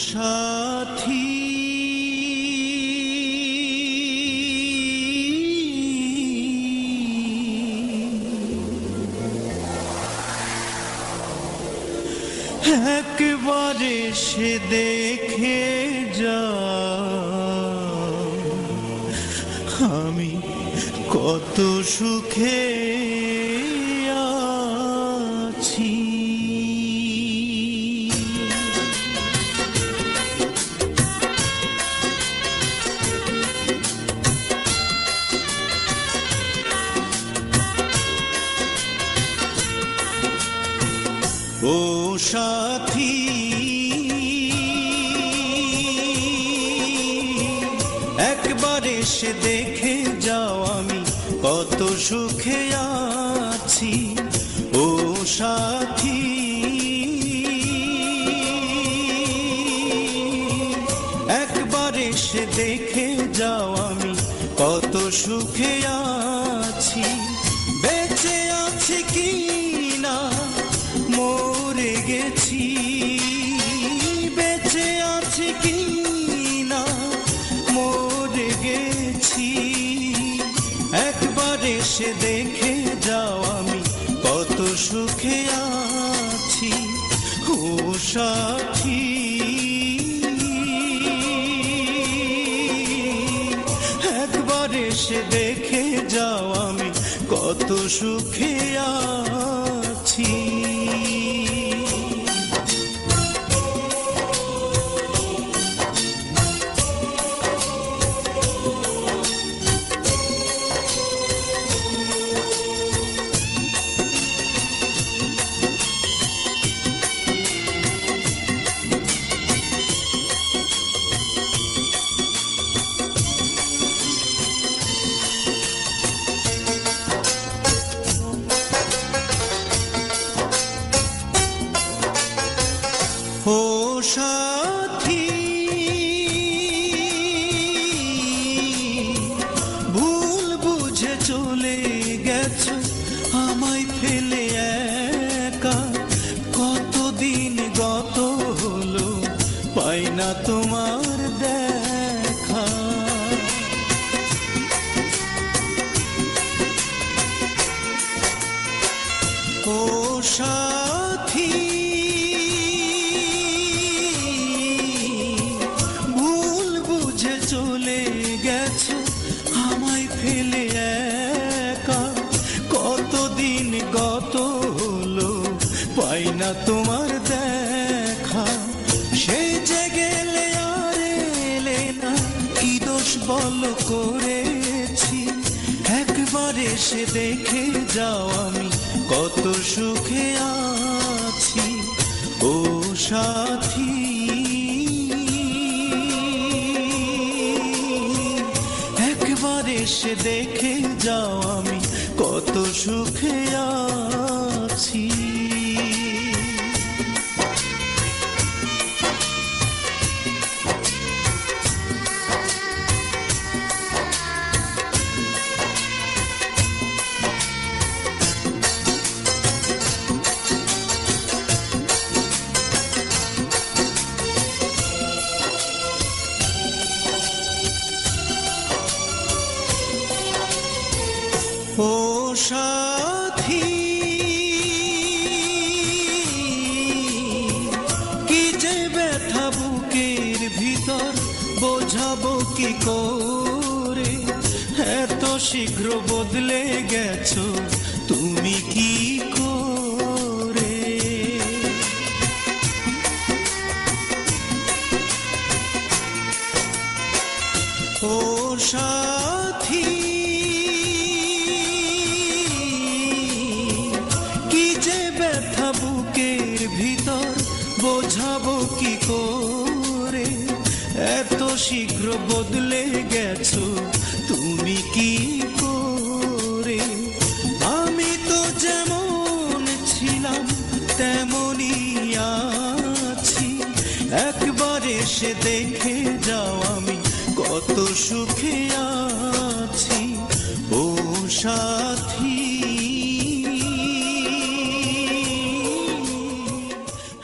সাথী একবারে সে দেখে যা আমি কত সুখে আছি। ও সাথী একবারে সে দেখে যাও আমি কত সুখে আছি। ও সাথী একবারে সে দেখে যাও আমি কত সুখে আছি। বেঁচে আছি কি না মরে গেছি, বেঁচে আছি কি না মরে গেছি। একবার এসে দেখে যাও আমি কত সুখে আছি। ও সাথী একবার এসে দেখে যাও আমি কত সুখে আছি। ও সাথী ভুল বুঝে চলে গেছো আমায় ফেলে একা। কতদিন গত হলো পাই না তোমার দেখা। ও সাথী চলে গেছো আমায় ফেলে একা। কতদিন গত হলো পাই না তোমার দেখা। সে যে গেলে আর এলে না কি দোষ বল করেছি। একবার এসে দেখে যাও আমি কত সুখে আছি। ও সাথী এসে দেখে যাও আমি কত সুখে আছি। ও সাথী কি যে ব্যথা বুকের ভিতর বোঝাবো কি করে। এত শীঘ্র বদলে গেছো তুমি কি করে। ও সাথী বুকের ভিতর বোঝাবো কি করে। এত শীঘ্র বদলে গেছো তুমি কি করে। আমি তো যেমন ছিলাম তেমনই আছি। একবার এসে দেখে যাও আমি কত সুখে আছি। ও সাথী